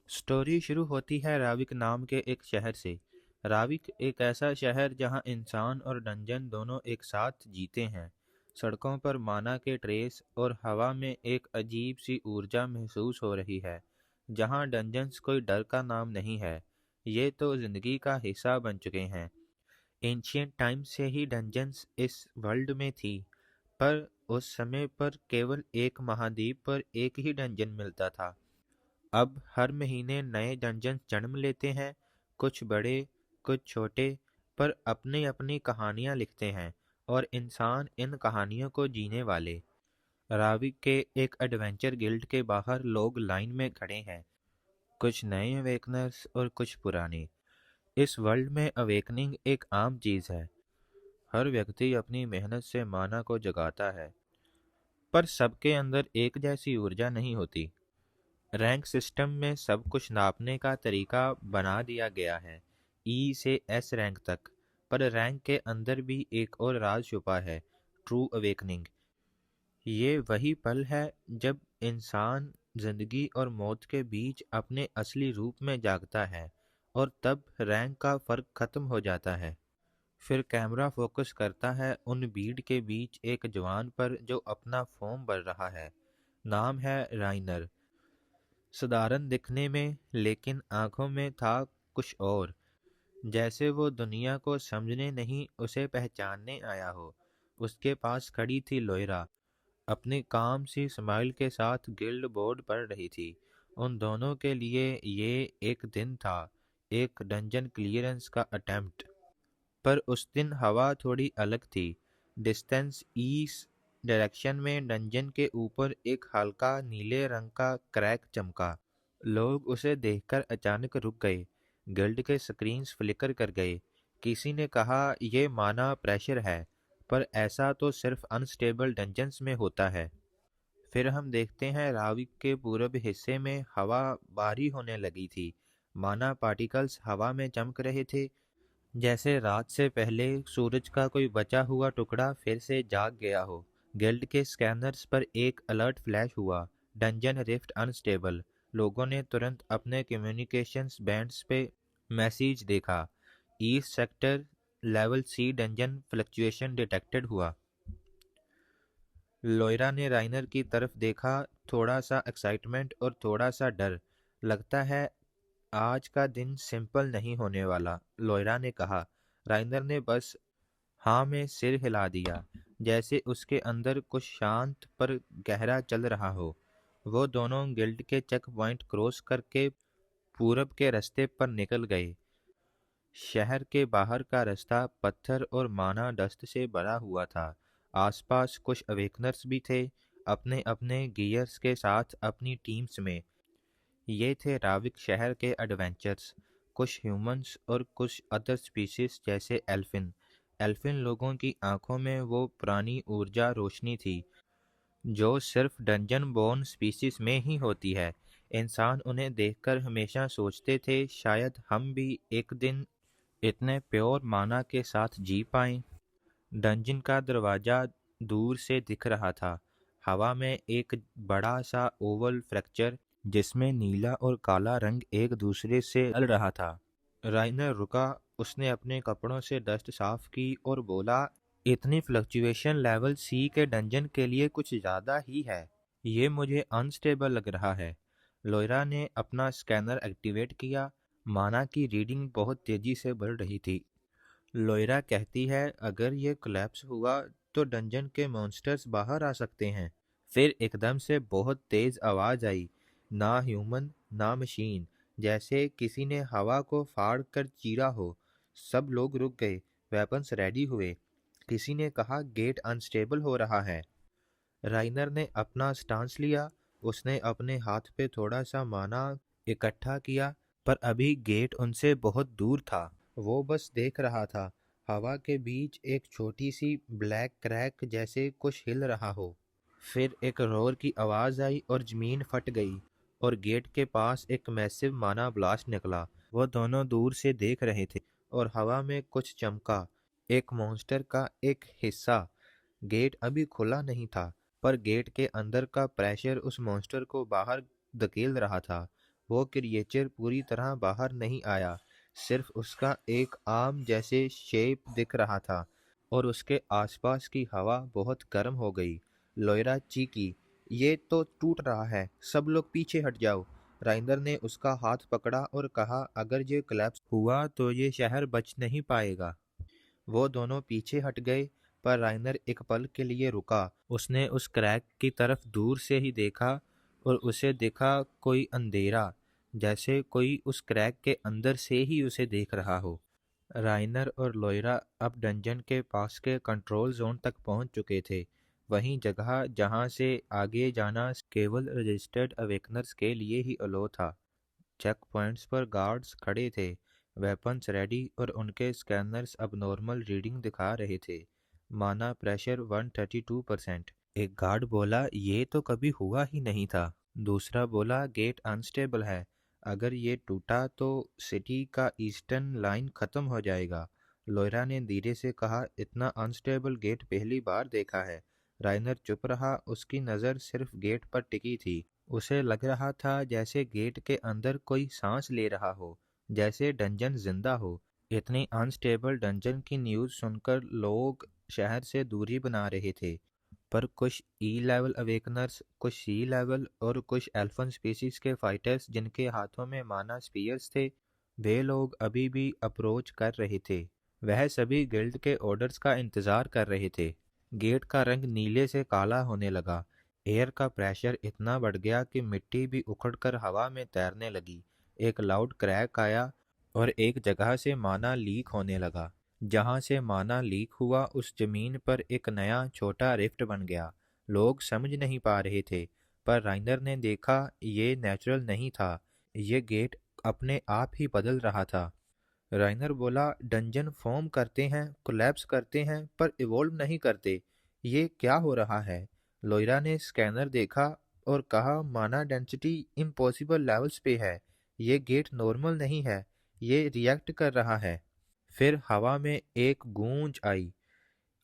Story शुरू होती है राविक नाम के एक शहर से। राविक एक ऐसा शहर जहां इंसान और डंजन दोनों एक साथ जीते हैं। सड़कों पर माना के ट्रेस और हवा में एक अजीब सी ऊर्जा महसूस हो रही है। जहां डंजन्स कोई डर का नाम नहीं है, ये तो जिंदगी का हिस्सा बन चुके हैं। एंशियंट टाइम से ही डंजन्स इस वर्ल्ड में थी, पर उस समय पर केवल एक महाद्वीप पर एक ही डंजन मिलता था। अब हर महीने नए डंजन जन्म लेते हैं, कुछ बड़े, कुछ छोटे, पर अपनी अपनी कहानियां लिखते हैं और इंसान इन कहानियों को जीने वाले। राविक के एक एडवेंचर गिल्ड के बाहर लोग लाइन में खड़े हैं, कुछ नए अवेकनर्स और कुछ पुराने। इस वर्ल्ड में अवेकनिंग एक आम चीज है। हर व्यक्ति अपनी मेहनत से माना को जगाता है, पर सबके अंदर एक जैसी ऊर्जा नहीं होती। रैंक सिस्टम में सब कुछ नापने का तरीका बना दिया गया है, ई से एस रैंक तक। पर रैंक के अंदर भी एक और राज छुपा है, ट्रू अवेकनिंग। ये वही पल है जब इंसान जिंदगी और मौत के बीच अपने असली रूप में जागता है, और तब रैंक का फर्क खत्म हो जाता है। फिर कैमरा फोकस करता है उन भीड़ के बीच एक जवान पर जो अपना फॉर्म भर रहा है। नाम है राइनर। साधारण दिखने में, लेकिन आंखों में था कुछ और। जैसे वो दुनिया को समझने नहीं, उसे पहचानने आया हो। उसके पास खड़ी थी लोयरा, अपनी काम सी स्माइल के साथ गिल्ड बोर्ड पढ़ रही थी। उन दोनों के लिए ये एक दिन था, एक डंजन क्लियरेंस का अटेम्प्ट। पर उस दिन हवा थोड़ी अलग थी। डिस्टेंस ईस्ट डायरेक्शन में डंजन के ऊपर एक हल्का नीले रंग का क्रैक चमका। लोग उसे देखकर अचानक रुक गए। गिल्ड के स्क्रीन्स फ्लिकर कर गए। किसी ने कहा यह माना प्रेशर है, पर ऐसा तो सिर्फ अनस्टेबल डंजन्स में होता है। फिर हम देखते हैं राविक के पूरब हिस्से में हवा भारी होने लगी थी। माना पार्टिकल्स हवा में चमक रहे थे, जैसे रात से पहले सूरज का कोई बचा हुआ टुकड़ा फिर से जाग गया हो। गिल्ड के स्कैनर्स पर एक अलर्ट फ्लैश हुआ, डंजन रिफ्ट अनस्टेबल। लोगों ने तुरंत अपने कम्युनिकेशंस बैंड्स पे मैसेज देखा, ईस्ट सेक्टर लेवल सी डंजन फ्लक्चुएशन डिटेक्टेड हुआ। लोयरा ने राइनर की तरफ देखा, थोड़ा सा एक्साइटमेंट और थोड़ा सा डर। लगता है आज का दिन सिंपल नहीं होने वाला, लोयरा ने कहा। राइनर ने बस हाँ में सिर हिला दिया, जैसे उसके अंदर कुछ शांत पर गहरा चल रहा हो। वो दोनों गिल्ड के चेक पॉइंट क्रॉस करके पूरब के रास्ते पर निकल गए। शहर के बाहर का रास्ता पत्थर और माना डस्ट से भरा हुआ था। आसपास कुछ अवेकनर्स भी थे, अपने अपने गियर्स के साथ अपनी टीम्स में। ये थे राविक शहर के एडवेंचर्स, कुछ ह्यूमंस और कुछ अदर स्पीशीज जैसे एल्फिन। एल्फिन लोगों की आंखों में वो पुरानी ऊर्जा रोशनी थी जो सिर्फ डंजन बोर्न स्पीशीज में ही होती है। इंसान उन्हें देखकर हमेशा सोचते थे शायद हम भी एक दिन इतने प्योर माना के साथ जी पाएं। डंजन का दरवाजा दूर से दिख रहा था, हवा में एक बड़ा सा ओवल फ्रैक्चर जिसमें नीला और काला रंग एक दूसरे से जल रहा था। राइनर रुका, उसने अपने कपड़ों से डस्ट साफ की और बोला, इतनी फ्लक्चुएशन लेवल सी के डंजन के लिए कुछ ज़्यादा ही है। ये मुझे अनस्टेबल लग रहा है। लोयरा ने अपना स्कैनर एक्टिवेट किया। माना की रीडिंग बहुत तेजी से बढ़ रही थी। लोयरा कहती है अगर ये कोलैप्स हुआ तो डंजन के मॉन्स्टर्स बाहर आ सकते हैं। फिर एकदम से बहुत तेज आवाज आई, ना ह्यूमन ना मशीन, जैसे किसी ने हवा को फाड़ कर चीरा हो। सब लोग रुक गए, वेपन्स रेडी हुए। किसी ने कहा गेट अनस्टेबल हो रहा है। राइनर ने अपना स्टांस लिया। उसने अपने हाथ पे थोड़ा सा माना इकट्ठा किया, पर अभी गेट उनसे बहुत दूर था। वो बस देख रहा था, हवा के बीच एक छोटी सी ब्लैक क्रैक जैसे कुछ हिल रहा हो। फिर एक रोर की आवाज आई और जमीन फट गई, और गेट के पास एक मैसिव माना ब्लास्ट निकला। वो दोनों दूर से देख रहे थे, और हवा में कुछ चमका, एक मॉन्स्टर का एक हिस्सा। गेट अभी खुला नहीं था, पर गेट के अंदर का प्रेशर उस मॉन्स्टर को बाहर धकेल रहा था। वो क्रिएचर पूरी तरह बाहर नहीं आया, सिर्फ उसका एक आर्म जैसे शेप दिख रहा था, और उसके आसपास की हवा बहुत गर्म हो गई। लॉयरा चीखी, ये तो टूट रहा है, सब लोग पीछे हट जाओ। राइनर ने उसका हाथ पकड़ा और कहा, अगर ये कोलैप्स हुआ तो ये शहर बच नहीं पाएगा। वो दोनों पीछे हट गए, पर राइनर एक पल के लिए रुका। उसने उस क्रैक की तरफ दूर से ही देखा, और उसे दिखा कोई अंधेरा, जैसे कोई उस क्रैक के अंदर से ही उसे देख रहा हो। राइनर और लॉयरा अब डंजन के पास के कंट्रोल जोन तक पहुंच चुके थे, वहीं जगह जहां से आगे जाना केवल रजिस्टर्ड अवेकनर्स के लिए ही अलो था। चेक पॉइंट्स पर गार्ड्स खड़े थे, वेपन्स रेडी, और उनके स्कैनर्स अब नॉर्मल रीडिंग दिखा रहे थे। माना प्रेशर 132%। एक गार्ड बोला, ये तो कभी हुआ ही नहीं था। दूसरा बोला, गेट अनस्टेबल है, अगर ये टूटा तो सिटी का ईस्टर्न लाइन खत्म हो जाएगा। लॉयरा ने धीरे से कहा, इतना अनस्टेबल गेट पहली बार देखा है। राइनर चुप रहा, उसकी नज़र सिर्फ गेट पर टिकी थी। उसे लग रहा था जैसे गेट के अंदर कोई सांस ले रहा हो, जैसे डंजन जिंदा हो। इतनी अनस्टेबल डंजन की न्यूज़ सुनकर लोग शहर से दूरी बना रहे थे, पर कुछ ई लेवल अवेकनर्स, कुछ सी लेवल और कुछ एल्फन स्पीसीज के फाइटर्स जिनके हाथों में माना स्पीयर्स थे, वे लोग अभी भी अप्रोच कर रहे थे। वह सभी गिल्ड के ऑर्डर्स का इंतजार कर रहे थे। गेट का रंग नीले से काला होने लगा। एयर का प्रेशर इतना बढ़ गया कि मिट्टी भी उखड़कर हवा में तैरने लगी। एक लाउड क्रैक आया और एक जगह से माना लीक होने लगा। जहां से माना लीक हुआ उस जमीन पर एक नया छोटा रिफ्ट बन गया। लोग समझ नहीं पा रहे थे, पर राइनर ने देखा ये नेचुरल नहीं था, ये गेट अपने आप ही बदल रहा था। राइनर बोला, डंजन फॉर्म करते हैं, कोलैप्स करते हैं, पर इवोल्व नहीं करते, ये क्या हो रहा है? लोयरा ने स्कैनर देखा और कहा, माना डेंसिटी इम्पॉसिबल लेवल्स पे है, ये गेट नॉर्मल नहीं है, ये रिएक्ट कर रहा है। फिर हवा में एक गूंज आई,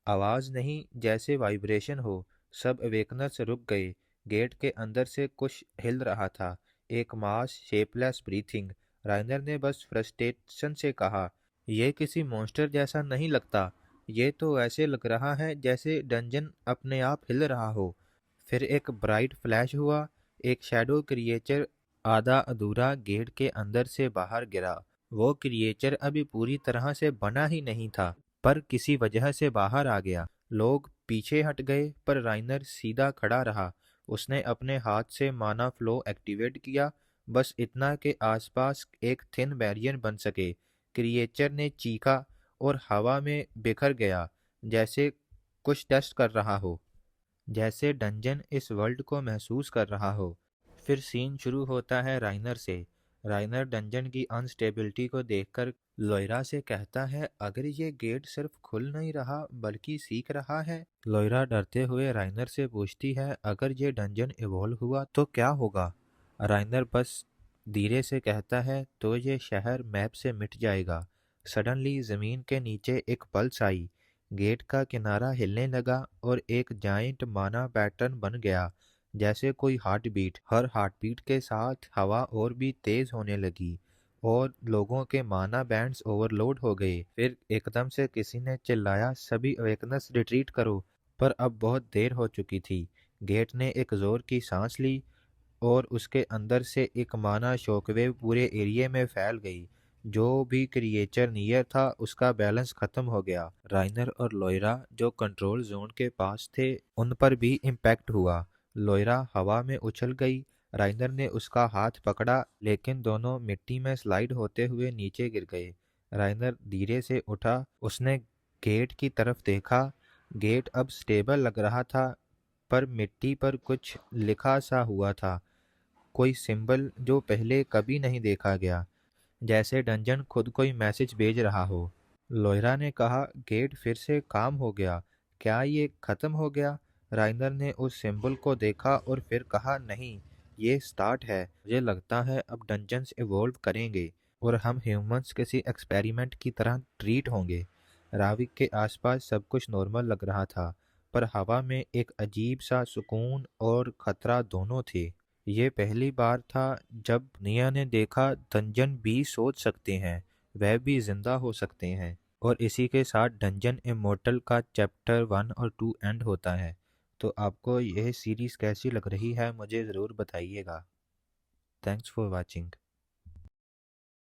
आवाज नहीं, जैसे वाइब्रेशन हो। सब अवेकनर्स रुक गए। गेट के अंदर से कुछ हिल रहा था, एक मास शेपलेस ब्रीथिंग। राइनर ने बस फ्रस्ट्रेशन से कहा, यह किसी मॉन्स्टर जैसा नहीं लगता, ये तो ऐसे लग रहा है जैसे डंजन अपने आप हिल रहा हो। फिर एक ब्राइट फ्लैश हुआ, एक शैडो क्रिएचर आधा अधूरा गेट के अंदर से बाहर गिरा। वो क्रिएचर अभी पूरी तरह से बना ही नहीं था, पर किसी वजह से बाहर आ गया। लोग पीछे हट गए, पर राइनर सीधा खड़ा रहा। उसने अपने हाथ से माना फ्लो एक्टिवेट किया, बस इतना के आसपास एक थिन बैरियर बन सके। क्रिएचर ने चीखा और हवा में बिखर गया, जैसे कुछ टेस्ट कर रहा हो, जैसे डंजन इस वर्ल्ड को महसूस कर रहा हो। फिर सीन शुरू होता है राइनर से। राइनर डंजन की अनस्टेबिलिटी को देखकर लॉयरा से कहता है, अगर ये गेट सिर्फ खुल नहीं रहा बल्कि सीख रहा है। लॉयरा डरते हुए राइनर से पूछती है, अगर ये डंजन इवॉल्व हुआ तो क्या होगा? राइनर बस धीरे से कहता है, तो ये शहर मैप से मिट जाएगा। सडनली जमीन के नीचे एक पल्स आई, गेट का किनारा हिलने लगा और एक जाइंट माना पैटर्न बन गया, जैसे कोई हार्ट बीट। हर हार्ट बीट के साथ हवा और भी तेज होने लगी और लोगों के माना बैंड्स ओवरलोड हो गए। फिर एकदम से किसी ने चिल्लाया, सभी अवेकनर्स रिट्रीट करो, पर अब बहुत देर हो चुकी थी। गेट ने एक जोर की सांस ली और उसके अंदर से एक माना शॉकवेव पूरे एरिया में फैल गई। जो भी क्रिएचर नियर था उसका बैलेंस खत्म हो गया। राइनर और लॉयरा जो कंट्रोल जोन के पास थे उन पर भी इम्पैक्ट हुआ। लॉयरा हवा में उछल गई। राइनर ने उसका हाथ पकड़ा, लेकिन दोनों मिट्टी में स्लाइड होते हुए नीचे गिर गए। राइनर धीरे से उठा, उसने गेट की तरफ देखा। गेट अब स्टेबल लग रहा था, पर मिट्टी पर कुछ लिखा सा हुआ था, कोई सिंबल जो पहले कभी नहीं देखा गया, जैसे डंजन खुद कोई मैसेज भेज रहा हो। लॉयरा ने कहा, गेट फिर से काम हो गया, क्या ये खत्म हो गया? राइनर ने उस सिंबल को देखा और फिर कहा, नहीं, ये स्टार्ट है। मुझे लगता है अब डंजन्स इवॉल्व करेंगे और हम ह्यूमंस किसी एक्सपेरिमेंट की तरह ट्रीट होंगे। राविक के आसपास सब कुछ नॉर्मल लग रहा था, पर हवा में एक अजीब सा सुकून और खतरा दोनों थे। ये पहली बार था जब निया ने देखा डंजन भी सोच सकते हैं, वह भी जिंदा हो सकते हैं। और इसी के साथ डंजन इमोर्टल का चैप्टर 1 और 2 एंड होता है। तो आपको यह सीरीज़ कैसी लग रही है मुझे ज़रूर बताइएगा। Thanks for watching.